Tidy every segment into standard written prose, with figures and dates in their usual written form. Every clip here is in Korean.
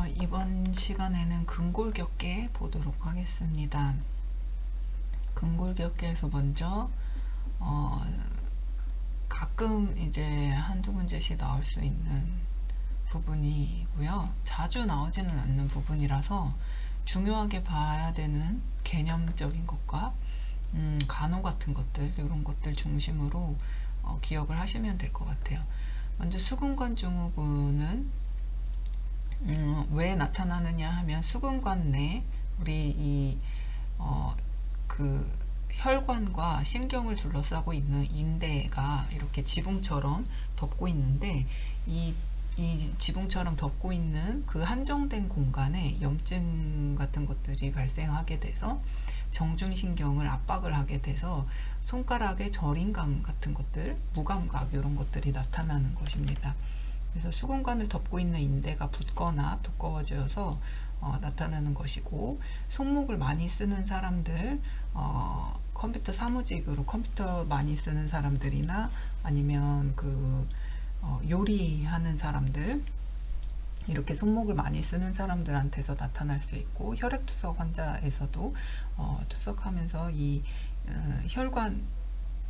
이번 시간에는 근골격계 보도록 하겠습니다. 근골격계에서 먼저 어, 가끔 이제 한두 문제씩 나올 수 있는 부분이고요. 자주 나오지는 않는 부분이라서 중요하게 봐야 되는 개념적인 것과 간호 같은 것들, 이런 것들 중심으로 기억을 하시면 될 것 같아요. 먼저 수근관 증후군은 왜 나타나느냐 하면 수근관 내 우리 그 혈관과 신경을 둘러싸고 있는 인대가 이렇게 지붕처럼 덮고 있는데 이 지붕처럼 덮고 있는 그 한정된 공간에 염증 같은 것들이 발생하게 돼서 정중신경을 압박을 하게 돼서 손가락의 저림감 같은 것들, 무감각 이런 것들이 나타나는 것입니다. 그래서 수근관을 덮고 있는 인대가 붓거나 두꺼워져서 나타나는 것이고, 손목을 많이 쓰는 사람들, 컴퓨터 사무직으로 컴퓨터 많이 쓰는 사람들이나 아니면 요리하는 사람들, 이렇게 손목을 많이 쓰는 사람들한테서 나타날 수 있고, 혈액투석 환자에서도 투석하면서 이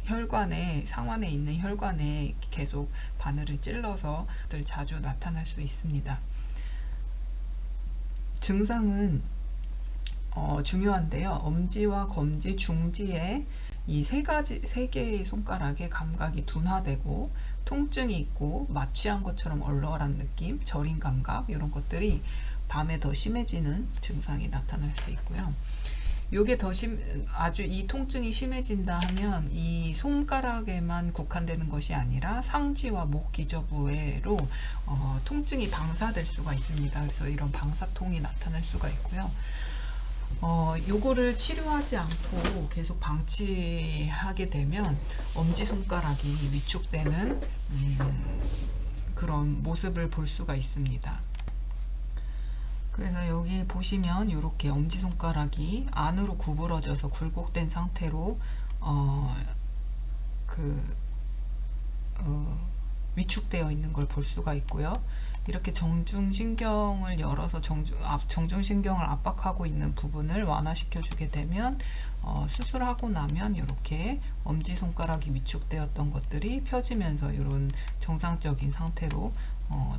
혈관에, 상완에 있는 혈관에 계속 바늘을 찔러서 자주 나타날 수 있습니다. 증상은 중요한데요. 엄지와 검지, 중지에 이 세 개의 손가락에 감각이 둔화되고 통증이 있고 마취한 것처럼 얼얼한 느낌, 저린 감각, 이런 것들이 밤에 더 심해지는 증상이 나타날 수 있고요. 요게 아주 이 통증이 심해진다 하면 이 손가락에만 국한되는 것이 아니라 상지와 목 기저부에로 통증이 방사될 수가 있습니다. 그래서 이런 방사통이 나타날 수가 있고요. 요거를 치료하지 않고 계속 방치하게 되면 엄지손가락이 위축되는 그런 모습을 볼 수가 있습니다. 그래서 여기 보시면 이렇게 엄지손가락이 안으로 구부러져서 굴곡된 상태로 위축되어 있는 걸 볼 수가 있고요. 이렇게 정중신경을 열어서 정중신경을 압박하고 있는 부분을 완화시켜 주게 되면 수술하고 나면 이렇게 엄지손가락이 위축되었던 것들이 펴지면서 이런 정상적인 상태로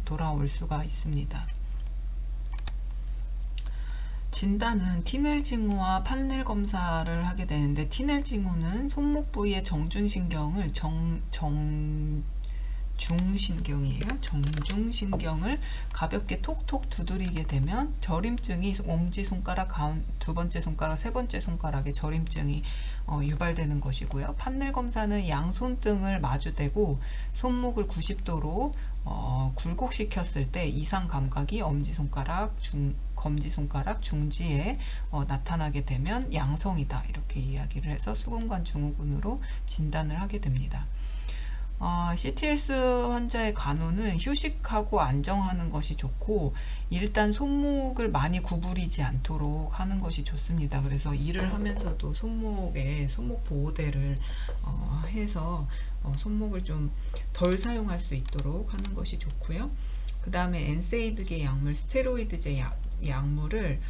돌아올 수가 있습니다. 진단은 티넬 징후와 판넬 검사를 하게 되는데, 티넬 징후는 손목 부위의 정중신경을 정중신경을 가볍게 톡톡 두드리게 되면 저림증이 엄지손가락, 두 번째 손가락, 세 번째 손가락에 저림증이 유발되는 것이고요. 판넬 검사는 양손등을 마주대고 손목을 90도로 굴곡시켰을 때 이상 감각이 엄지손가락, 검지손가락, 중지에 나타나게 되면 양성이다, 이렇게 이야기를 해서 수근관 증후군으로 진단을 하게 됩니다. CTS 환자의 간호는 휴식하고 안정하는 것이 좋고, 일단 손목을 많이 구부리지 않도록 하는 것이 좋습니다. 그래서 일을 하면서도 손목에 손목 보호대를 해서 손목을 좀 덜 사용할 수 있도록 하는 것이 좋고요. 그 다음에 엔세이드계 약물, 스테로이드제 약물을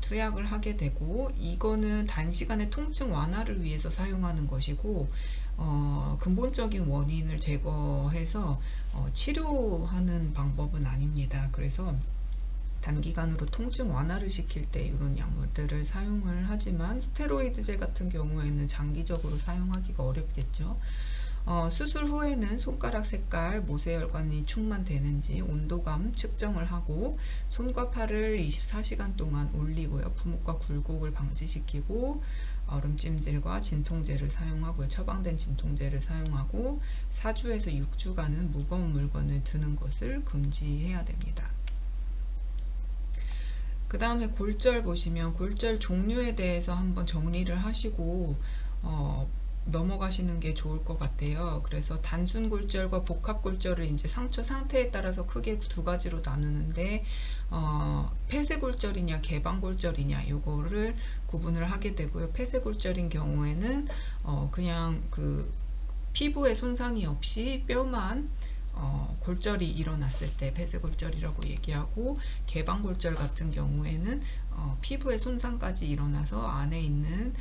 투약을 하게 되고, 이거는 단시간에 통증 완화를 위해서 사용하는 것이고, 근본적인 원인을 제거해서 치료하는 방법은 아닙니다. 그래서 단기간으로 통증 완화를 시킬 때 이런 약물들을 사용을 하지만, 스테로이드제 같은 경우에는 장기적으로 사용하기가 어렵겠죠. 수술 후에는 손가락 색깔, 모세혈관이 충만되는지 온도감 측정을 하고, 손과 팔을 24시간 동안 올리고요. 부목과 굴곡을 방지시키고, 얼음찜질과 진통제를 사용하고요. 처방된 진통제를 사용하고, 4주에서 6주간은 무거운 물건을 드는 것을 금지해야 됩니다. 그 다음에 골절 보시면, 골절 종류에 대해서 한번 정리를 하시고 넘어가시는 게 좋을 것 같아요. 그래서 단순 골절과 복합 골절을 이제 상처 상태에 따라서 크게 두 가지로 나누는데, 폐쇄 골절이냐 개방 골절이냐 요거를 구분을 하게 되고요. 폐쇄 골절인 경우에는 그냥 그 피부에 손상이 없이 뼈만 골절이 일어났을 때 폐쇄골절이라고 얘기하고, 개방골절 같은 경우에는 피부에 손상까지 일어나서 안에 있는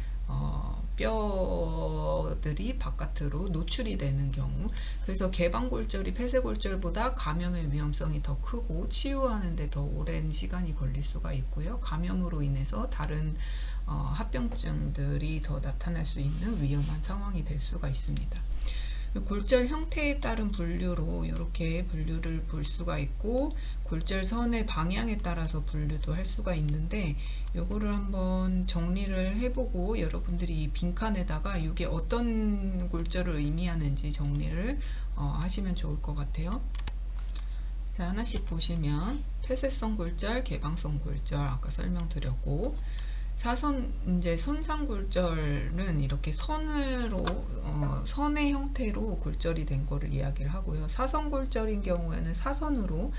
뼈들이 바깥으로 노출이 되는 경우. 그래서 개방골절이 폐쇄골절보다 감염의 위험성이 더 크고 치유하는데 더 오랜 시간이 걸릴 수가 있고요. 감염으로 인해서 다른 합병증들이 더 나타날 수 있는 위험한 상황이 될 수가 있습니다. 골절 형태에 따른 분류로 이렇게 분류를 볼 수가 있고, 골절선의 방향에 따라서 분류도 할 수가 있는데, 요거를 한번 정리를 해보고 여러분들이 이 빈칸에다가 이게 어떤 골절을 의미하는지 정리를 하시면 좋을 것 같아요. 자, 하나씩 보시면 폐쇄성 골절, 개방성 골절 아까 설명드렸고, 이제 선상골절은 이렇게 선의 형태로 골절이 된 거를 이야기를 하고요. 사선골절인 경우에는 사선으로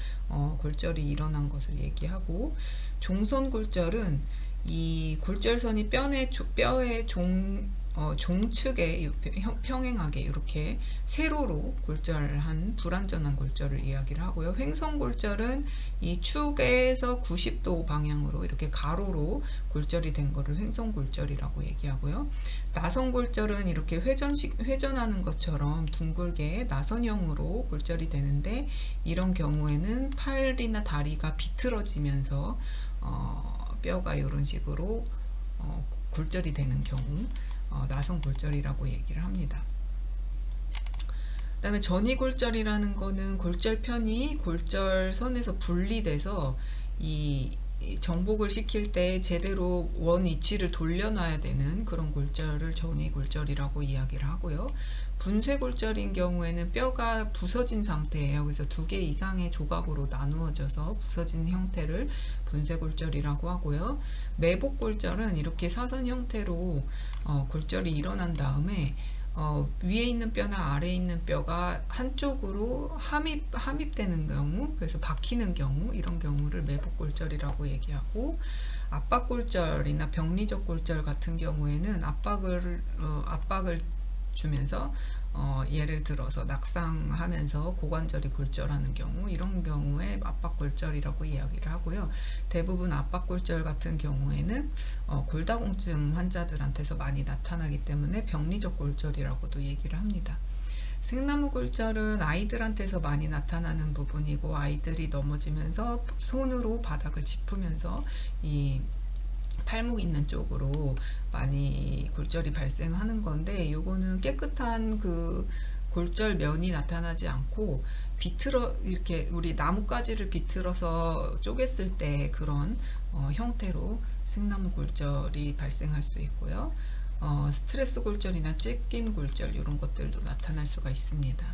골절이 일어난 것을 얘기하고, 종선골절은 이 골절선이 뼈의 종측에 평행하게 이렇게 세로로 골절한 불완전한 골절을 이야기를 하고요. 횡선골절은 이 축에서 90도 방향으로 이렇게 가로로 골절이 된 거를 횡선골절이라고 얘기하고요. 나선골절은 이렇게 회전하는 것처럼 둥글게 나선형으로 골절이 되는데, 이런 경우에는 팔이나 다리가 비틀어지면서 뼈가 이런 식으로 골절이 되는 경우 나선골절이라고 얘기를 합니다. 그 다음에 전이골절이라는 거는 골절편이 골절선에서 분리돼서 이 정복을 시킬 때 제대로 원 위치를 돌려놔야 되는 그런 골절을 전이골절이라고 이야기를 하고요. 분쇄골절인 경우에는 뼈가 부서진 상태예요. 그래서 2개 이상의 조각으로 나누어져서 부서진 형태를 분쇄골절이라고 하고요. 매복골절은 이렇게 사선 형태로 골절이 일어난 다음에 위에 있는 뼈나 아래에 있는 뼈가 한쪽으로 함입되는 경우, 그래서 박히는 경우, 이런 경우를 매복골절이라고 얘기하고, 압박골절이나 병리적 골절 같은 경우에는 압박을 주면서 예를 들어서 낙상하면서 고관절이 골절하는 경우, 이런 경우에 압박골절이라고 이야기를 하고요. 대부분 압박골절 같은 경우에는 골다공증 환자들한테서 많이 나타나기 때문에 병리적 골절이라고도 얘기를 합니다. 생나무골절은 아이들한테서 많이 나타나는 부분이고, 아이들이 넘어지면서 손으로 바닥을 짚으면서 이 팔목 있는 쪽으로 많이 골절이 발생하는 건데, 요거는 깨끗한 그 골절 면이 나타나지 않고 이렇게 우리 나뭇가지를 비틀어서 쪼갰을 때 그런 형태로 생나무 골절이 발생할 수 있고요. 스트레스 골절이나 찢김 골절 이런 것들도 나타날 수가 있습니다.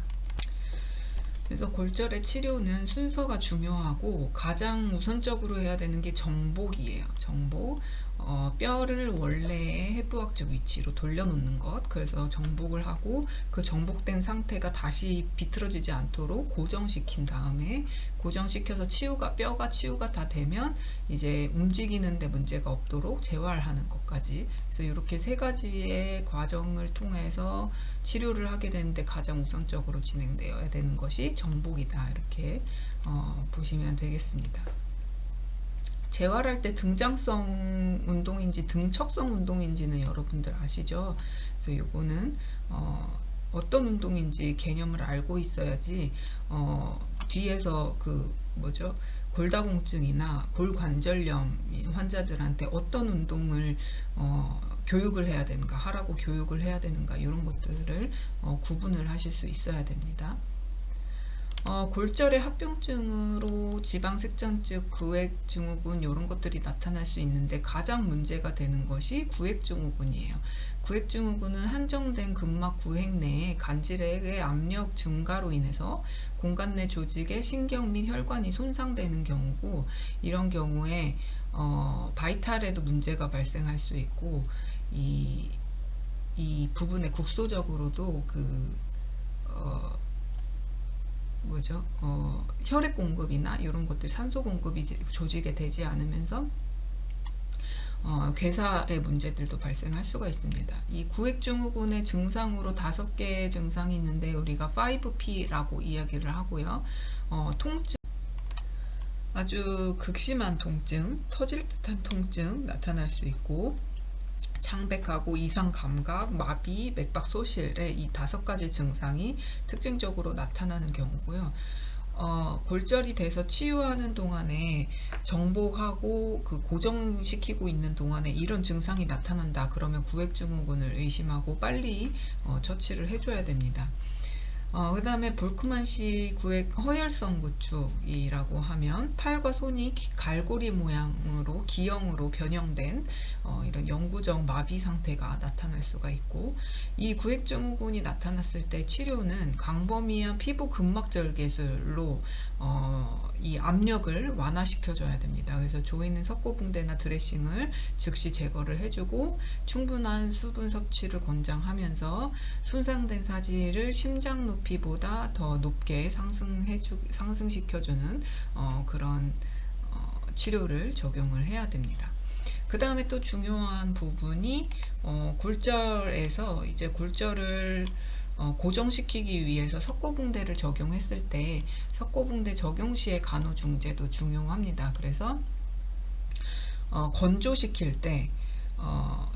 그래서 골절의 치료는 순서가 중요하고, 가장 우선적으로 해야 되는 게 정복이에요. 정복. 뼈를 원래의 해부학적 위치로 돌려놓는 것. 그래서 정복을 하고, 그 정복된 상태가 다시 비틀어지지 않도록 고정시킨 다음에, 고정시켜서 뼈가 치유가 다 되면 이제 움직이는데 문제가 없도록 재활하는 것까지. 그래서 이렇게 3가지의 과정을 통해서 치료를 하게 되는데, 가장 우선적으로 진행되어야 되는 것이 정복이다, 이렇게 보시면 되겠습니다. 재활할 때 등장성 운동인지 등척성 운동인지는 여러분들 아시죠? 그래서 요거는 어떤 운동인지 개념을 알고 있어야지 뒤에서 골다공증이나 골관절염 환자들한테 어떤 운동을 교육을 해야 되는가, 하라고 교육을 해야 되는가, 이런 것들을 구분을 하실 수 있어야 됩니다. 골절의 합병증으로 지방색전증, 구획증후군 이런 것들이 나타날 수 있는데, 가장 문제가 되는 것이 구획증후군이에요. 구획증후군은 한정된 근막 구획 내에 간질의 압력 증가로 인해서 공간 내 조직의 신경 및 혈관이 손상되는 경우고, 이런 경우에 바이탈에도 문제가 발생할 수 있고, 이 부분에 국소적으로도 혈액 공급이나 이런 것들, 산소 공급이 조직에 되지 않으면서 괴사의 문제들도 발생할 수가 있습니다. 이 구획증후군의 증상으로 5개의 증상이 있는데 우리가 5P라고 이야기를 하고요. 통증, 아주 극심한 통증, 터질 듯한 통증 나타날 수 있고, 창백하고 이상 감각, 마비, 맥박 소실의 이 5가지 증상이 특징적으로 나타나는 경우고요. 골절이 돼서 치유하는 동안에 정복하고 그 고정시키고 있는 동안에 이런 증상이 나타난다 그러면 구획증후군을 의심하고 빨리 처치를 해줘야 됩니다. 그 다음에 볼크만시 구획 허혈성 구축이라고 하면 팔과 손이 갈고리 모양으로 기형으로 변형된 이런 영구적 마비 상태가 나타날 수가 있고, 이 구획증후군이 나타났을 때 치료는 광범위한 피부 근막절개술로 이 압력을 완화시켜 줘야 됩니다. 그래서 조이는 석고붕대나 드레싱을 즉시 제거를 해주고 충분한 수분 섭취를 권장하면서 손상된 사지를 심장 높이보다 더 높게 상승시켜주는 그런 치료를 적용을 해야 됩니다. 그 다음에 또 중요한 부분이 골절에서 이제 골절을 고정시키기 위해서 석고붕대를 적용했을 때 석고붕대 적용 시의 간호중재도 중요합니다. 그래서 건조시킬 때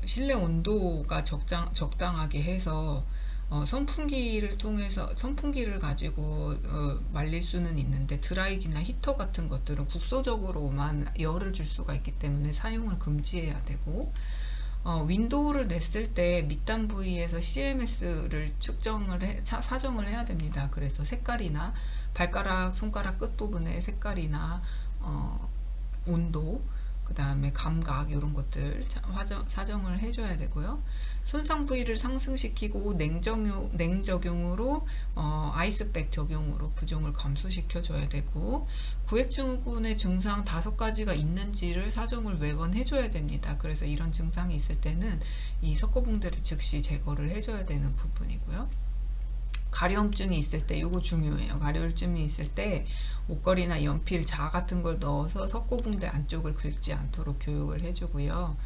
실내 온도가 적당하게 해서 선풍기를 가지고 말릴 수는 있는데 드라이기나 히터 같은 것들은 국소적으로만 열을 줄 수가 있기 때문에 사용을 금지해야 되고, 윈도우를 냈을 때 밑단 부위에서 CMS를 사정을 해야 됩니다. 그래서 색깔이나 발가락, 손가락 끝부분의 색깔이나 온도, 그 다음에 감각 이런 것들 사정을 해줘야 되고요. 손상 부위를 상승시키고 냉적용으로 아이스백 적용으로 부종을 감소시켜 줘야 되고, 구획증후군의 증상 5가지가 있는지를 사정을 매번 해줘야 됩니다. 그래서 이런 증상이 있을 때는 이 석고붕대를 즉시 제거를 해줘야 되는 부분이고요. 가려움증이 있을 때 이거 중요해요. 가려움증이 있을 때 목걸이나 연필, 자 같은 걸 넣어서 석고붕대 안쪽을 긁지 않도록 교육을 해주고요.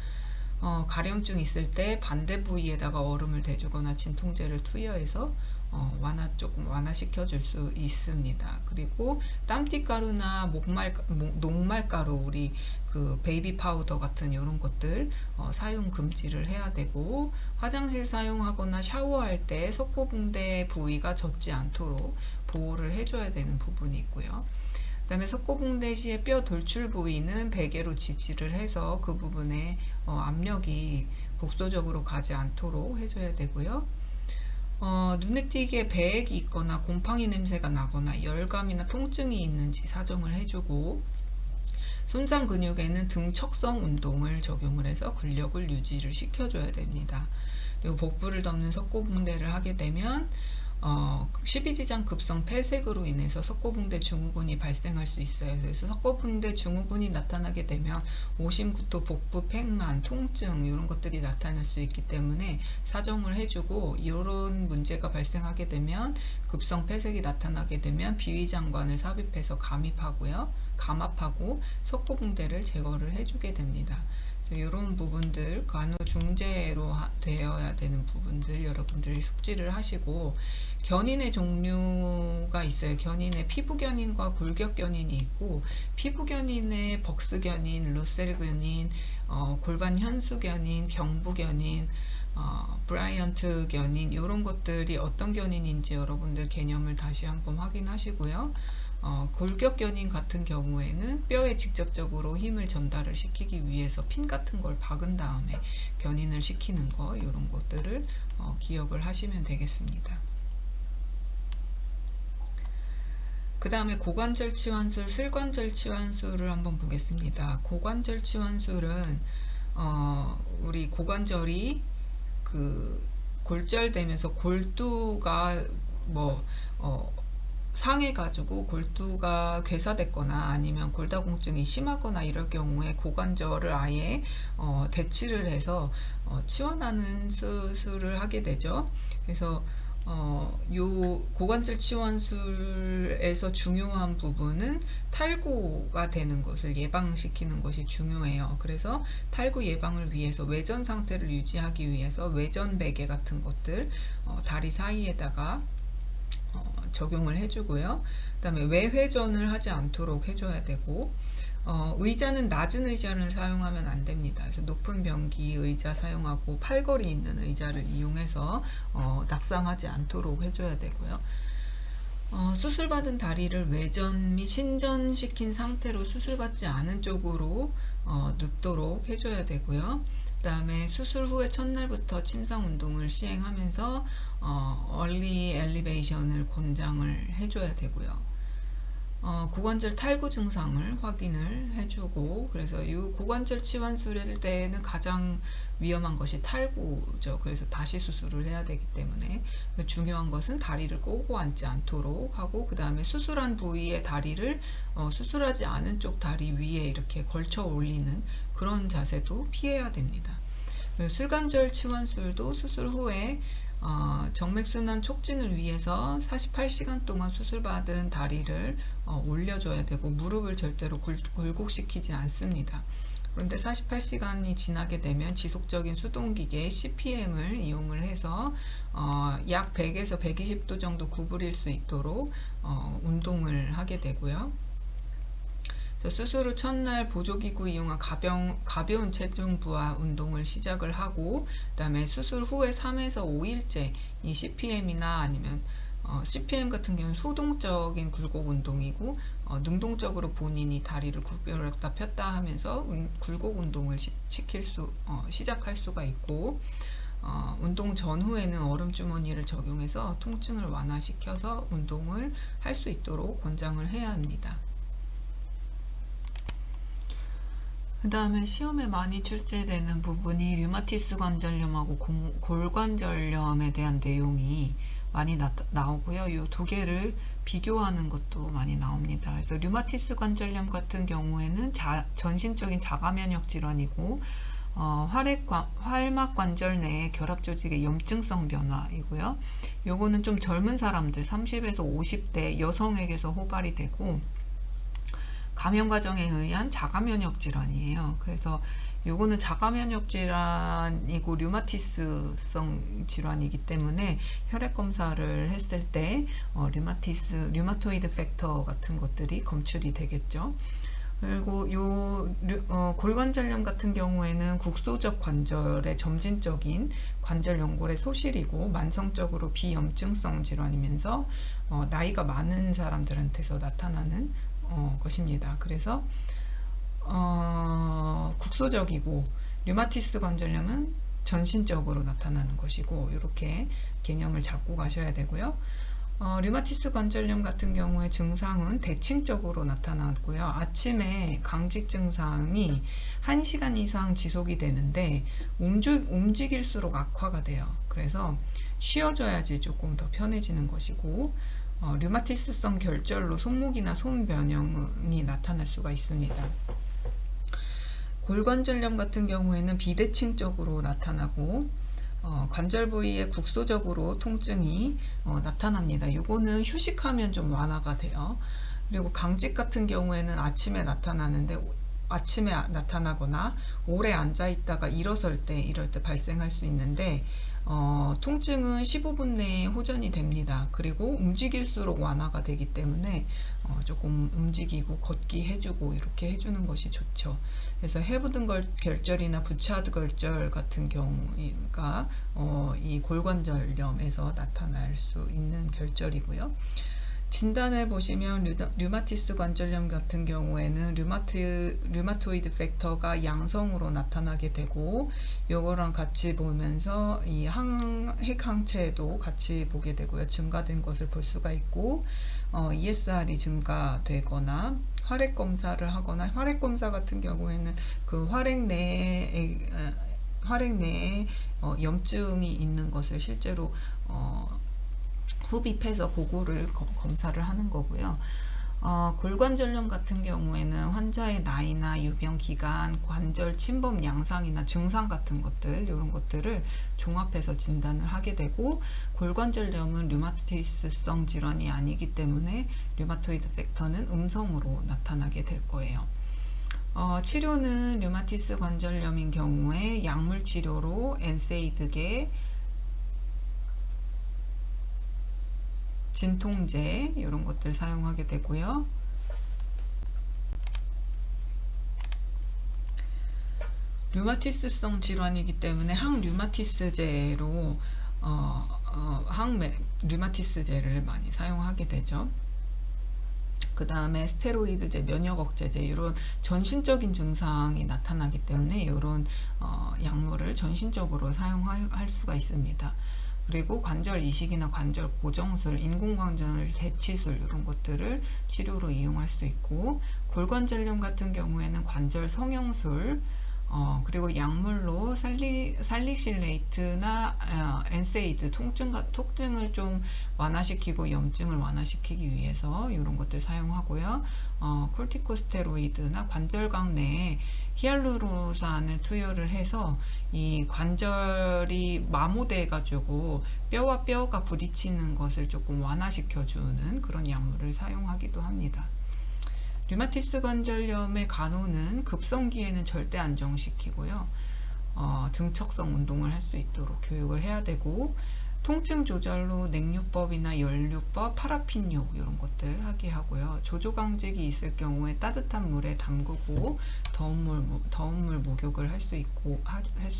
가려움증 있을 때 반대 부위에다가 얼음을 대주거나 진통제를 투여해서 조금 완화시켜 줄 수 있습니다. 그리고 땀띠가루나 녹말가루, 우리 그 베이비 파우더 같은 이런 것들 사용 금지를 해야 되고, 화장실 사용하거나 샤워할 때 석고붕대 부위가 젖지 않도록 보호를 해줘야 되는 부분이 있고요. 그 다음에 석고붕대 시에 뼈 돌출 부위는 베개로 지지를 해서 그 부분에 압력이 국소적으로 가지 않도록 해줘야 되고요. 눈에 띄게 배액이 있거나 곰팡이 냄새가 나거나 열감이나 통증이 있는지 사정을 해주고, 손상 근육에는 등척성 운동을 적용을 해서 근력을 유지를 시켜줘야 됩니다. 그리고 복부를 덮는 석고붕대를 하게 되면 12지장 급성 폐색으로 인해서 석고붕대 증후군이 발생할 수 있어요. 그래서 석고붕대 증후군이 나타나게 되면 오심구토, 복부 팽만, 통증 이런 것들이 나타날 수 있기 때문에 사정을 해주고, 이런 문제가 발생하게 되면 급성 폐색이 나타나게 되면 비위장관을 삽입해서 감압하고 석고붕대를 제거를 해주게 됩니다. 이런 부분들, 간호중재로 되어야 되는 부분들 여러분들이 숙지를 하시고, 견인의 종류가 있어요. 견인의 피부견인과 골격견인이 있고, 피부견인의 벅스견인, 루셀견인, 골반 현수견인, 경부견인, 브라이언트 견인 이런 것들이 어떤 견인인지 여러분들 개념을 다시 한번 확인하시고요. 골격견인 같은 경우에는 뼈에 직접적으로 힘을 전달을 시키기 위해서 핀 같은 걸 박은 다음에 견인을 시키는 거, 이런 것들을 기억을 하시면 되겠습니다. 그 다음에 고관절 치환술, 슬관절 치환술을 한번 보겠습니다. 고관절 치환술은 우리 고관절이 그 골절되면서 골두가 상해가지고 골두가 괴사됐거나 아니면 골다공증이 심하거나 이럴 경우에 고관절을 아예 대치를 해서 치환하는 수술을 하게 되죠. 그래서 요 고관절 치원술에서 중요한 부분은 탈구가 되는 것을 예방시키는 것이 중요해요. 그래서 탈구 예방을 위해서 외전 상태를 유지하기 위해서 외전 베개 같은 것들 다리 사이에다가 적용을 해주고요. 그 다음에 외회전을 하지 않도록 해줘야 되고, 의자는 낮은 의자를 사용하면 안 됩니다. 그래서 높은 변기 의자 사용하고 팔걸이 있는 의자를 이용해서 낙상하지 않도록 해줘야 되고요. 수술받은 다리를 외전 및 신전시킨 상태로 수술받지 않은 쪽으로 눕도록 해줘야 되고요. 그 다음에 수술 후에 첫날부터 침상 운동을 시행하면서 얼리 엘리베이션을 권장을 해줘야 되고요. 고관절 탈구 증상을 확인을 해주고, 그래서 이 고관절 치환술일 때는 가장 위험한 것이 탈구죠. 그래서 다시 수술을 해야 되기 때문에 중요한 것은 다리를 꼬고 앉지 않도록 하고, 그 다음에 수술한 부위의 다리를 수술하지 않은 쪽 다리 위에 이렇게 걸쳐 올리는 그런 자세도 피해야 됩니다. 술관절 치환술도 수술 후에 정맥순환 촉진을 위해서 48시간 동안 수술받은 다리를 올려줘야 되고, 무릎을 절대로 굴곡시키지 않습니다. 그런데 48시간이 지나게 되면 지속적인 수동기계 CPM을 이용을 해서 약 100에서 120도 정도 구부릴 수 있도록 운동을 하게 되고요. 수술 후 첫날 보조기구 이용한 가벼운 체중 부하 운동을 시작을 하고, 그 다음에 수술 후에 3에서 5일째 이 CPM이나 아니면 CPM 같은 경우는 수동적인 굴곡 운동이고, 능동적으로 본인이 다리를 구부렸다 폈다 하면서 굴곡 운동을 시작할 수가 있고, 운동 전후에는 얼음주머니를 적용해서 통증을 완화시켜서 운동을 할 수 있도록 권장을 해야 합니다. 그 다음에 시험에 많이 출제되는 부분이 류마티스 관절염하고 골관절염에 대한 내용이 많이 나오고요. 이 두 개를 비교하는 것도 많이 나옵니다. 그래서 류마티스 관절염 같은 경우에는 전신적인 자가면역 질환이고, 활막 관절 내의 결합 조직의 염증성 변화이고요. 요거는 좀 젊은 사람들 30에서 50대 여성에게서 호발이 되고, 감염 과정에 의한 자가면역 질환이에요. 그래서 요거는 자가면역 질환이고 류마티스성 질환이기 때문에 혈액 검사를 했을 때 류마토이드 팩터 같은 것들이 검출이 되겠죠. 그리고 요 골관절염 같은 경우에는 국소적 관절의 점진적인 관절 연골의 소실이고 만성적으로 비염증성 질환이면서 나이가 많은 사람들한테서 나타나는 것입니다. 그래서 국소적이고 류마티스 관절염은 전신적으로 나타나는 것이고, 이렇게 개념을 잡고 가셔야 되고요. 류마티스 관절염 같은 경우에 증상은 대칭적으로 나타나고요. 아침에 강직 증상이 1시간 이상 지속이 되는데 움직일수록 악화가 돼요. 그래서 쉬어줘야지 조금 더 편해지는 것이고, 류마티스성 결절로 손목이나 손 변형이 나타날 수가 있습니다. 골관절염 같은 경우에는 비대칭적으로 나타나고, 관절 부위에 국소적으로 통증이 나타납니다. 이거는 휴식하면 좀 완화가 돼요. 그리고 강직 같은 경우에는 아침에 나타나거나 오래 앉아 있다가 이럴 때 발생할 수 있는데, 통증은 15분 내에 호전이 됩니다. 그리고 움직일수록 완화가 되기 때문에 조금 움직이고 걷기 해주고 이렇게 해주는 것이 좋죠. 그래서 해부든 결절이나 부차드 결절 같은 경우가 이 골관절염에서 나타날 수 있는 결절이고요. 진단을 보시면 류마티스 관절염 같은 경우에는 류마토이드 팩터가 양성으로 나타나게 되고, 요거랑 같이 보면서 이 핵항체도 같이 보게 되고요. 증가된 것을 볼 수가 있고, ESR이 증가되거나 혈액 검사를 하거나, 혈액 검사 같은 경우에는 그 혈액 내에 염증이 있는 것을 실제로 흡입해서 그거를 검사를 하는 거고요. 골관절염 같은 경우에는 환자의 나이나 유병 기간, 관절 침범 양상이나 증상 같은 것들, 이런 것들을 종합해서 진단을 하게 되고, 골관절염은 류마티스성 질환이 아니기 때문에 류마토이드 팩터는 음성으로 나타나게 될 거예요. 치료는 류마티스 관절염인 경우에 약물 치료로 엔세이드계, 진통제 이런 것들 사용하게 되고요. 류마티스성 질환이기 때문에 항류마티스제로 항류마티스제를 많이 사용하게 되죠. 그 다음에 스테로이드제, 면역억제제 이런 전신적인 증상이 나타나기 때문에 이런 약물을 전신적으로 사용할 수가 있습니다. 그리고 관절 이식이나 관절 고정술, 인공관절 대치술 이런 것들을 치료로 이용할 수 있고, 골관절염 같은 경우에는 관절 성형술, 그리고 약물로 살리실레이트나 엔세이드 통증을 좀 완화시키고 염증을 완화시키기 위해서 이런 것들 사용하고요. 콜티코스테로이드나 관절각 내에 히알루론산을 투여를 해서 이 관절이 마모돼 가지고 뼈와 뼈가 부딪히는 것을 조금 완화시켜주는 그런 약물을 사용하기도 합니다. 류마티스 관절염의 간호는 급성기에는 절대 안정시키고요. 등척성 운동을 할 수 있도록 교육을 해야 되고, 통증 조절로 냉요법이나 연료법, 파라핀요 이런 것들 하게 하고요. 조조강직이 있을 경우에 따뜻한 물에 담그고 더운 물 목욕을 할 수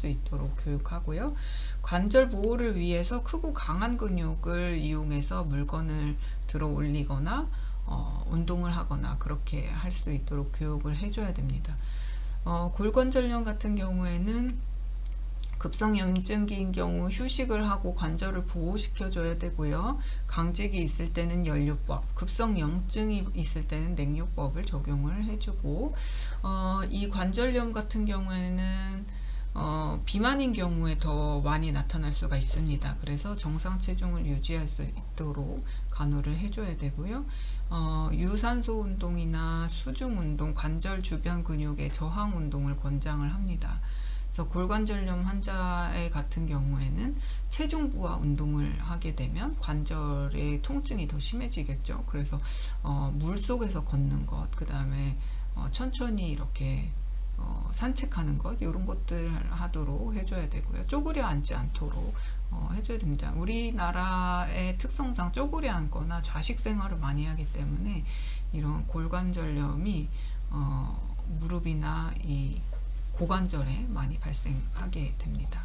있도록 교육하고요. 관절 보호를 위해서 크고 강한 근육을 이용해서 물건을 들어 올리거나 운동을 하거나 그렇게 할 수 있도록 교육을 해줘야 됩니다. 골관절염 같은 경우에는 급성염증기인 경우 휴식을 하고 관절을 보호시켜줘야 되고요. 강직이 있을 때는 연료법, 급성염증이 있을 때는 냉요법을 적용을 해주고, 이 관절염 같은 경우에는 비만인 경우에 더 많이 나타날 수가 있습니다. 그래서 정상 체중을 유지할 수 있도록 간호를 해줘야 되고요. 유산소 운동이나 수중 운동, 관절 주변 근육의 저항 운동을 권장을 합니다. 그래서 골관절염 환자의 같은 경우에는 체중 부하 운동을 하게 되면 관절의 통증이 더 심해지겠죠. 그래서 물 속에서 걷는 것, 그 다음에 천천히 이렇게 산책하는 것, 이런 것들 하도록 해줘야 되고요. 쪼그려 앉지 않도록 해줘야 됩니다. 우리나라의 특성상 쪼그려 앉거나 좌식 생활을 많이 하기 때문에 이런 골관절염이 무릎이나 이 고관절에 많이 발생하게 됩니다.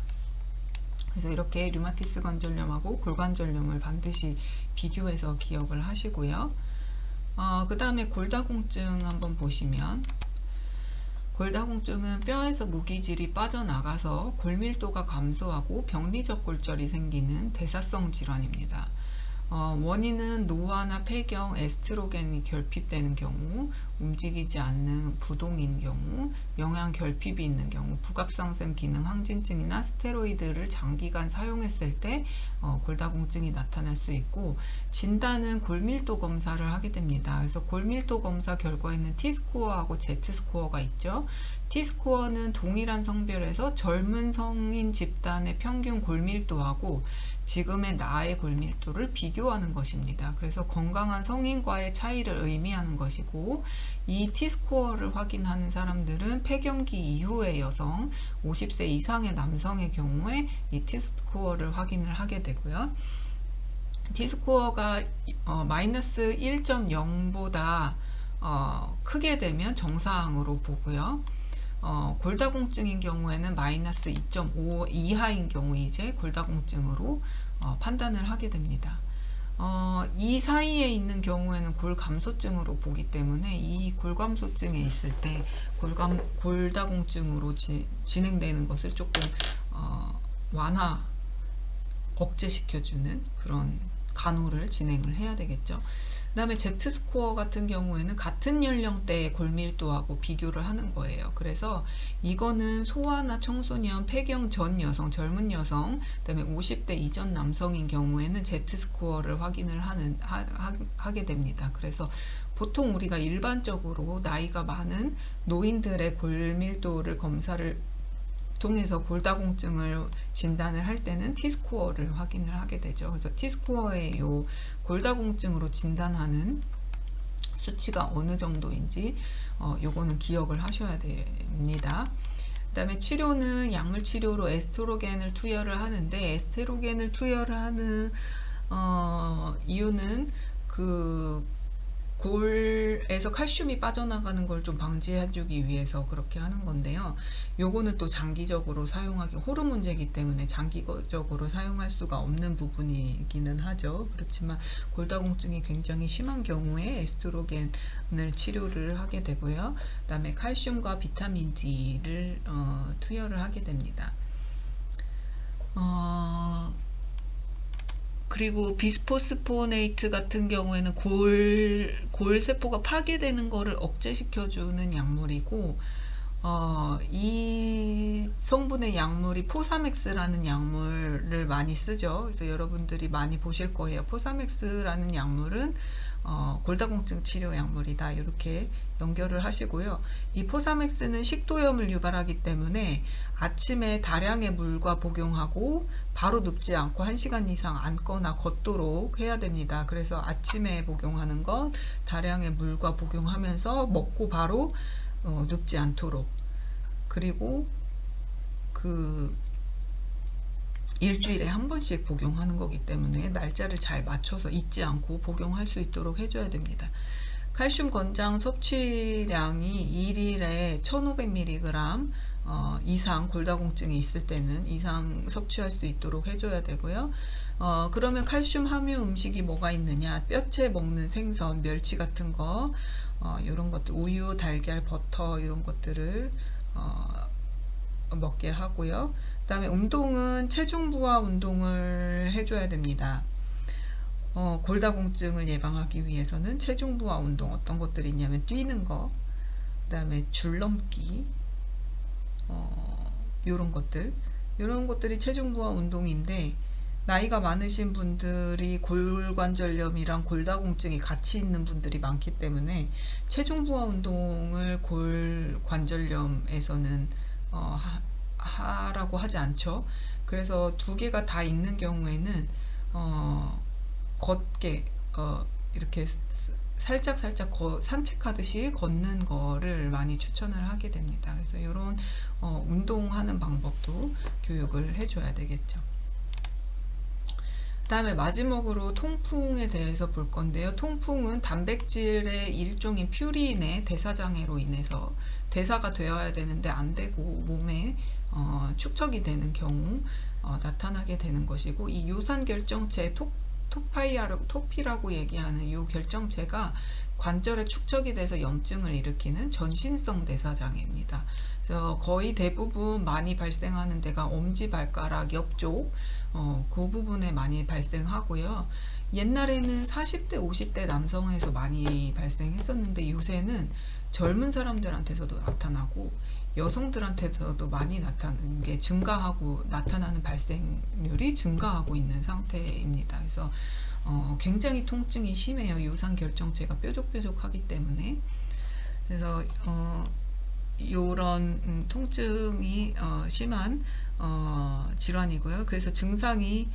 그래서 이렇게 류마티스 관절염하고 골관절염을 반드시 비교해서 기억을 하시고요. 그 다음에 골다공증 한번 보시면, 골다공증은 뼈에서 무기질이 빠져나가서 골밀도가 감소하고 병리적 골절이 생기는 대사성 질환입니다. 원인은 노화나 폐경, 에스트로겐이 결핍되는 경우, 움직이지 않는 부동인 경우, 영양 결핍이 있는 경우, 부갑상샘 기능 항진증이나 스테로이드를 장기간 사용했을 때 골다공증이 나타날 수 있고, 진단은 골밀도 검사를 하게 됩니다. 그래서 골밀도 검사 결과에는 T스코어하고 Z스코어가 있죠. T스코어는 동일한 성별에서 젊은 성인 집단의 평균 골밀도하고 지금의 나의 골밀도를 비교하는 것입니다. 그래서 건강한 성인과의 차이를 의미하는 것이고, 이 T스코어를 확인하는 사람들은 폐경기 이후의 여성, 50세 이상의 남성의 경우에 이 T스코어를 확인을 하게 되고요. T스코어가 마이너스 1.0보다 크게 되면 정상으로 보고요. 골다공증인 경우에는 마이너스 2.5 이하인 경우 이제 골다공증으로 판단을 하게 됩니다. 이 사이에 있는 경우에는 골감소증으로 보기 때문에 이 골감소증에 있을 때 골다공증으로 진행되는 것을 조금 완화, 억제시켜주는 그런 간호를 진행을 해야 되겠죠. 그 다음에 Z스코어 같은 경우에는 같은 연령대의 골밀도하고 비교를 하는 거예요. 그래서 이거는 소아나 청소년, 폐경 전 여성, 젊은 여성, 그 다음에 50대 이전 남성인 경우에는 Z스코어를 확인을 하게 됩니다. 그래서 보통 우리가 일반적으로 나이가 많은 노인들의 골밀도를 검사를 통해서 골다공증을 진단을 할 때는 T스코어를 확인을 하게 되죠. 그래서 T스코어의 요 골다공증으로 진단하는 수치가 어느 정도인지 요거는 기억을 하셔야 됩니다. 그 다음에 치료는 약물 치료로 에스트로겐을 투여를 하는데, 에스트로겐을 투여를 하는 이유는 그 골에서 칼슘이 빠져나가는 걸 좀 방지해주기 위해서 그렇게 하는 건데요. 요거는 또 장기적으로 사용하기, 호르몬제이기 때문에 장기적으로 사용할 수가 없는 부분이기는 하죠. 그렇지만 골다공증이 굉장히 심한 경우에 에스트로겐을 치료를 하게 되고요. 그 다음에 칼슘과 비타민 D를 투여를 하게 됩니다. 그리고 비스포스포네이트 같은 경우에는 골세포가 파괴되는 거를 억제시켜주는 약물이고, 이 성분의 약물이 포사맥스라는 약물을 많이 쓰죠. 그래서 여러분들이 많이 보실 거예요. 포사맥스라는 약물은 골다공증 치료 약물이다, 이렇게 연결을 하시고요. 이 포사맥스는 식도염을 유발하기 때문에 아침에 다량의 물과 복용하고 바로 눕지 않고 1시간 이상 앉거나 걷도록 해야 됩니다. 그래서 아침에 복용하는 건 다량의 물과 복용하면서 먹고 바로 눕지 않도록, 그리고 그 일주일에 한 번씩 복용하는 거기 때문에 날짜를 잘 맞춰서 잊지 않고 복용할 수 있도록 해줘야 됩니다. 칼슘 권장 섭취량이 일일에 1500mg 이상, 골다공증이 있을 때는 이상 섭취할 수 있도록 해줘야 되고요. 그러면 칼슘 함유 음식이 뭐가 있느냐? 뼈채 먹는 생선, 멸치 같은 거, 이런 것들, 우유, 달걀, 버터, 이런 것들을 먹게 하고요. 그 다음에 운동은 체중 부하 운동을 해줘야 됩니다. 골다공증을 예방하기 위해서는 체중 부하 운동, 어떤 것들이 있냐면 뛰는 거, 그 다음에 줄넘기, 이런 것들이 체중 부하 운동인데, 나이가 많으신 분들이 골관절염이랑 골다공증이 같이 있는 분들이 많기 때문에 체중 부하 운동을 골관절염에서는 하라고 하지 않죠. 그래서 두 개가 다 있는 경우에는 걷게 이렇게 살짝 산책하듯이 걷는 거를 많이 추천을 하게 됩니다. 그래서 이런 운동하는 방법도 교육을 해줘야 되겠죠. 그 다음에 마지막으로 통풍에 대해서 볼 건데요. 통풍은 단백질의 일종인 퓨린의 대사장애로 인해서 대사가 되어야 되는데 안 되고 몸에 축적이 되는 경우 나타나게 되는 것이고, 이 요산결정체 토피라고 얘기하는 이 결정체가 관절에 축적이 돼서 염증을 일으키는 전신성 대사장애입니다. 그래서 거의 대부분 많이 발생하는 데가 엄지발가락 옆쪽, 그 부분에 많이 발생하고요. 옛날에는 40대, 50대 남성에서 많이 발생했었는데 요새는 젊은 사람들한테서도 나타나고 여성들한테서도 많이 나타나는 게 나타나는 발생률이 증가하고 있는 상태입니다. 그래서 굉장히 통증이 심해요. 요산결정체가 뾰족뾰족하기 때문에. 그래서 이런 통증이 심한 질환이고요. 그래서 증상이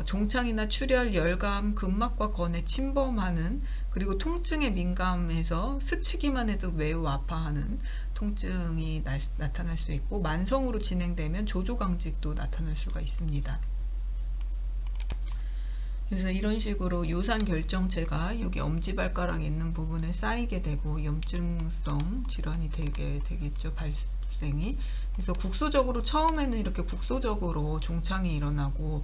종창이나 출혈, 열감, 근막과 건에 침범하는, 그리고 통증에 민감해서 스치기만 해도 매우 아파하는 통증이 나타날 수 있고, 만성으로 진행되면 조조강직도 나타날 수가 있습니다. 그래서 이런 식으로 요산결정체가 여기 엄지발가락에 있는 부분에 쌓이게 되고 염증성 질환이 되게 되겠죠, 발생이. 그래서 국소적으로 처음에는 이렇게 국소적으로 종창이 일어나고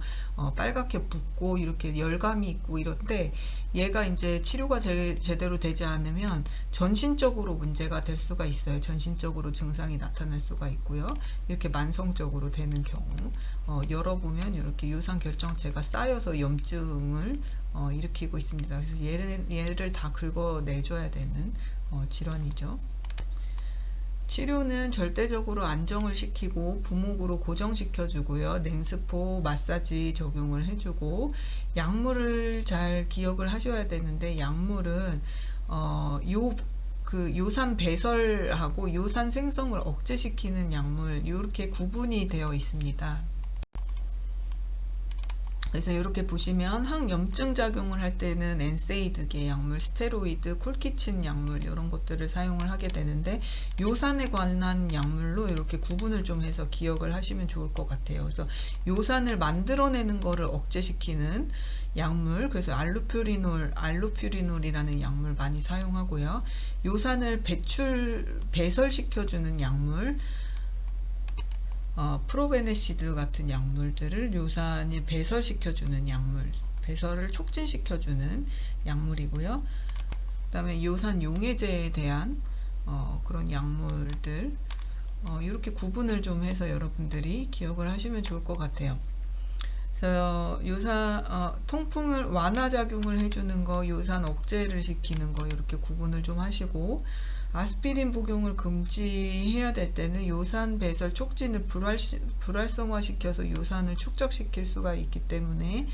빨갛게 붓고 이렇게 열감이 있고 이런데, 얘가 이제 치료가 제대로 되지 않으면 전신적으로 문제가 될 수가 있어요. 전신적으로 증상이 나타날 수가 있고요. 이렇게 만성적으로 되는 경우 열어보면 이렇게 요산결정체가 쌓여서 염증을 일으키고 있습니다. 그래서 얘를 다 긁어내줘야 되는 질환이죠. 치료는 절대적으로 안정을 시키고 부목으로 고정시켜주고요. 냉스포, 마사지 적용을 해주고, 약물을 잘 기억을 하셔야 되는데, 약물은 요산 배설하고 요산 생성을 억제시키는 약물 이렇게 구분이 되어 있습니다. 그래서 이렇게 보시면 항염증 작용을 할 때는 엔세이드계 약물, 스테로이드, 콜키친 약물 이런 것들을 사용을 하게 되는데 요산에 관한 약물로 이렇게 구분을 좀 해서 기억을 하시면 좋을 것 같아요. 그래서 요산을 만들어내는 거를 억제시키는 약물, 그래서 알로퓨리놀이라는 약물 많이 사용하고요. 요산을 배설시켜주는 약물, 프로베네시드 같은 약물들을 요산이 배설시켜주는 약물, 배설을 촉진시켜주는 약물이고요. 그 다음에 요산 용해제에 대한 그런 약물들, 이렇게 구분을 좀 해서 여러분들이 기억을 하시면 좋을 것 같아요. 그래서 통풍을 완화 작용을 해주는 거, 요산 억제를 시키는 거 이렇게 구분을 좀 하시고, 아스피린 복용을 금지해야 될 때는 요산 배설 촉진을 불활성화시켜서 요산을 축적시킬 수가 있기 때문에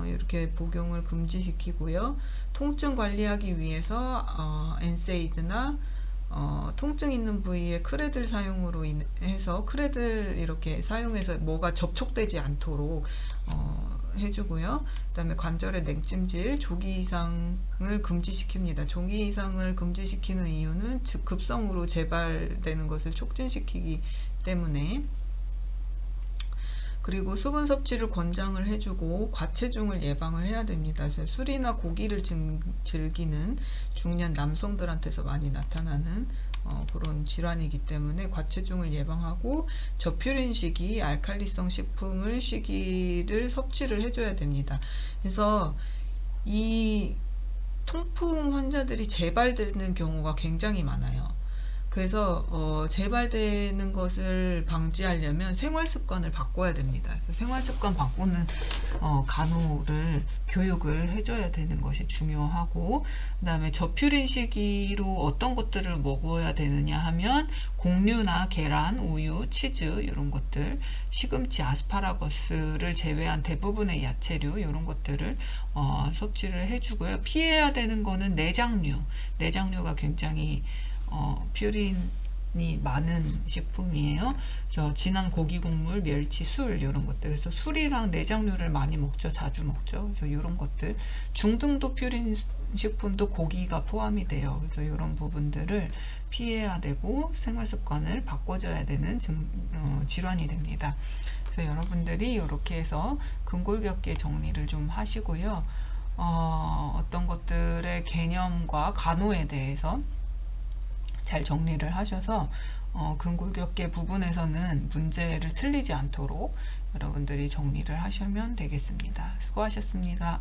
이렇게 복용을 금지시키고요. 통증 관리하기 위해서 엔세이드나 통증 있는 부위에 크레들 사용으로 해서 크레들 이렇게 사용해서 뭐가 접촉되지 않도록 해주고요. 그 다음에 관절의 냉찜질, 조기 이상을 금지시킵니다. 조기 이상을 금지시키는 이유는 급성으로 재발되는 것을 촉진시키기 때문에, 그리고 수분 섭취를 권장을 해주고 과체중을 예방을 해야 됩니다. 그래서 술이나 고기를 즐기는 중년 남성들한테서 많이 나타나는 그런 질환이기 때문에 과체중을 예방하고 저퓨린 식이 알칼리성 식품을 시기를 섭취를 해줘야 됩니다. 그래서 이 통풍 환자들이 재발되는 경우가 굉장히 많아요. 그래서 재발되는 것을 방지하려면 생활 습관을 바꿔야 됩니다. 그래서 생활 습관 바꾸는 간호를 교육을 해줘야 되는 것이 중요하고, 그다음에 저퓨린 시기로 어떤 것들을 먹어야 되느냐 하면 곡류나 계란, 우유, 치즈 이런 것들, 시금치, 아스파라거스를 제외한 대부분의 야채류 이런 것들을 섭취를 해주고요. 피해야 되는 거는 내장류가 굉장히 퓨린이 많은 식품이에요. 진한 고기 국물, 멸치, 술 이런 것들. 그래서 술이랑 내장류를 많이 먹죠. 자주 먹죠. 그래서 이런 것들. 중등도 퓨린 식품도 고기가 포함이 돼요. 그래서 이런 부분들을 피해야 되고 생활 습관을 바꿔줘야 되는 질환이 됩니다. 그래서 여러분들이 이렇게 해서 근골격계 정리를 좀 하시고요. 어떤 것들의 개념과 간호에 대해서 잘 정리를 하셔서 근골격계 부분에서는 문제를 틀리지 않도록 여러분들이 정리를 하시면 되겠습니다. 수고하셨습니다.